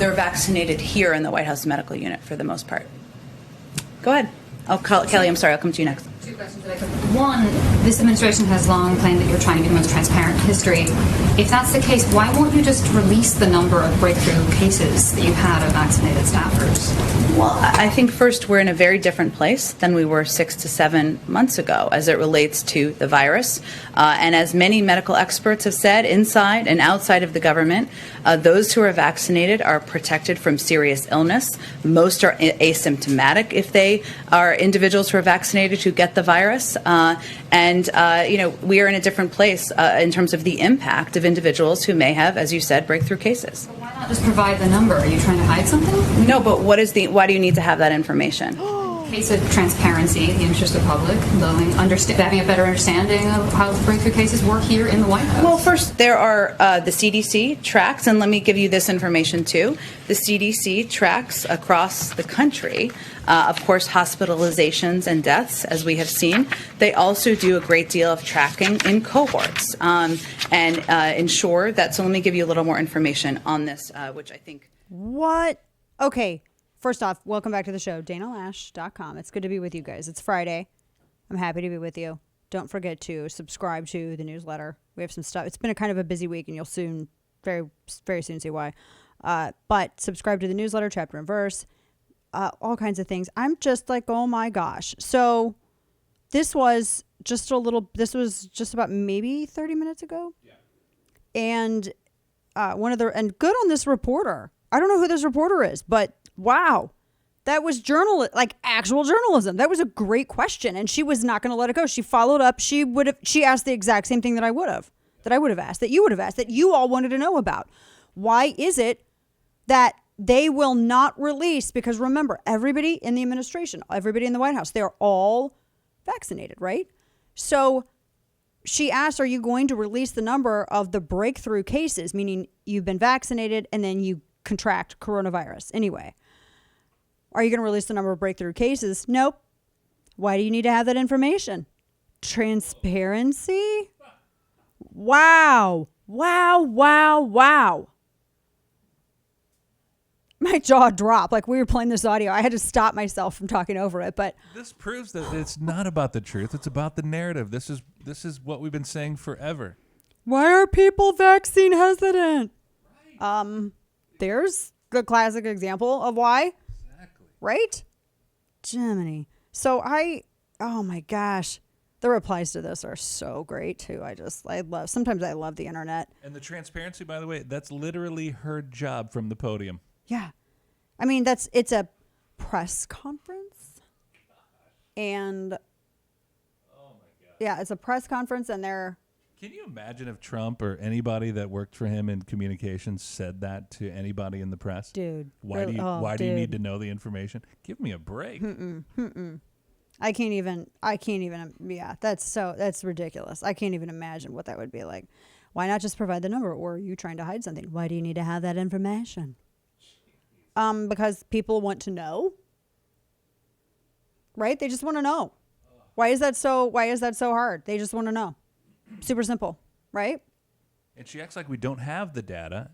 They're vaccinated here in the White House Medical Unit for the most part. Go ahead. Kelly, I'm sorry. I'll come to you next. Two questions that I could. One, this administration has long claimed that you're trying to be the most transparent in history. If that's the case, why won't you just release the number of breakthrough cases that you've had of vaccinated staffers? Well, I think first we're in a very different place than we were 6 to 7 months ago as it relates to the virus. And as many medical experts have said, inside and outside of the government, those who are vaccinated are protected from serious illness. Most are asymptomatic if they are individuals who are vaccinated who get the virus. We are in a different place in terms of the impact of individuals who may have, as you said, breakthrough cases. But why not just provide the number? Are you trying to hide something? No, but why do you need to have that information? Case of transparency, the interest of the public, having a better understanding of how breakthrough cases work here in the White House. Well, first, there are the CDC tracks, and let me give you this information, too. The CDC tracks across the country, of course, hospitalizations and deaths, as we have seen. They also do a great deal of tracking in cohorts and ensure that. So let me give you a little more information on this, which I think. What? Okay. First off, welcome back to the show, danalash.com. It's good to be with you guys. It's Friday. I'm happy to be with you. Don't forget to subscribe to the newsletter. We have some stuff. It's been a kind of a busy week, and you'll soon, very, very soon see why. But subscribe to the newsletter, chapter and verse, all kinds of things. I'm just like, oh my gosh. So this was just about maybe 30 minutes ago. Yeah. And and good on this reporter. I don't know who this reporter is, but wow, that was actual journalism. That was a great question, and she was not going to let it go. She followed up. She asked the exact same thing that I would have asked, that you would have asked, that you all wanted to know about. Why is it that they will not release? Because remember, everybody in the administration, everybody in the White House, they're all vaccinated, right? So she asked, are you going to release the number of the breakthrough cases, meaning you've been vaccinated and then you contract coronavirus anyway? Are you going to release the number of breakthrough cases? Nope. Why do you need to have that information? Transparency? Wow. Wow, wow, wow. My jaw dropped. Like we were playing this audio. I had to stop myself from talking over it. But this proves that it's not about the truth. It's about the narrative. This is what we've been saying forever. Why are people vaccine hesitant? Right. There's the classic example of why. Exactly. Right? Gemini. So oh my gosh. The replies to this are so great too. Sometimes I love the internet. And the transparency, by the way, that's literally her job from the podium. Yeah. I mean, it's a press conference. And yeah, it's a press conference and they're. Can you imagine if Trump or anybody that worked for him in communications said that to anybody in the press? Dude. Why do you need to know the information? Give me a break. I can't even, yeah, that's ridiculous. I can't even imagine what that would be like. Why not just provide the number? Or are you trying to hide something? Why do you need to have that information? Because people want to know, right? They just want to know. Why is that so hard? They just want to know. Super simple, right? And she acts like we don't have the data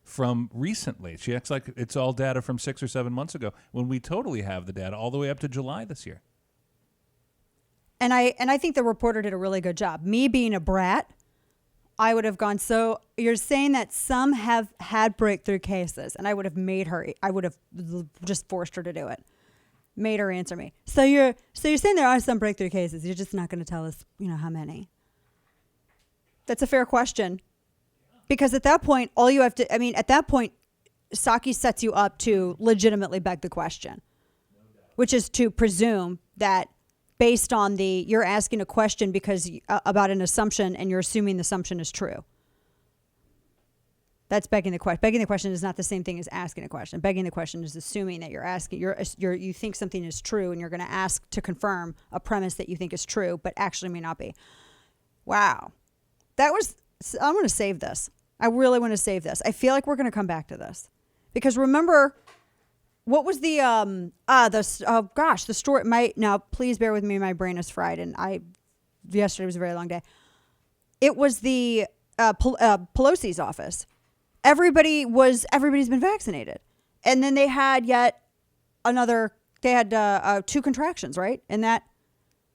from recently. She acts like it's all data from 6 or 7 months ago when we totally have the data all the way up to July this year. And I think the reporter did a really good job. Me being a brat, I would have gone, so you're saying that some have had breakthrough cases, and I would have just forced her to do it. Made her answer me. So you're saying there are some breakthrough cases. You're just not going to tell us, how many. That's a fair question. Because at that point, Psaki sets you up to legitimately beg the question, which is to presume that based on you're asking a question because about an assumption and you're assuming the assumption is true. That's begging the question. Begging the question is not the same thing as asking a question. Begging the question is assuming that you think something is true and you're going to ask to confirm a premise that you think is true, but actually may not be. Wow. I'm going to save this. I really want to save this. I feel like we're going to come back to this because remember, what was the story? Now please bear with me. My brain is fried, and yesterday was a very long day. It was the Pelosi's office. Everybody's been vaccinated. And then they had yet another. They had 2 contractions, right? And that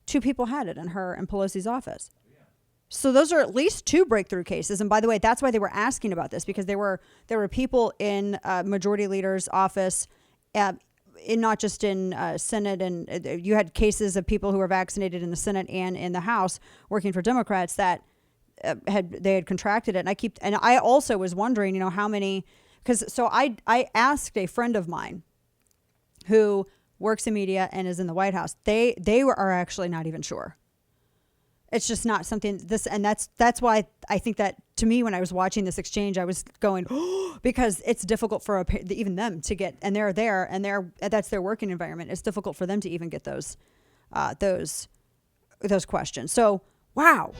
2 people had it in her and Pelosi's office. So those are at least 2 breakthrough cases. And by the way, that's why they were asking about this, because there were people in Majority Leader's office, in not just in Senate, and you had cases of people who were vaccinated in the Senate and in the House working for Democrats that had contracted it. And I also was wondering, how many, so I asked a friend of mine who works in media and is in the White House. They are actually not even sure. It's just not something that's why I think that, to me, when I was watching this exchange, I was going, oh, because it's difficult for even them to get, and they're there, and that's their working environment. It's difficult for them to even get those questions. So, wow.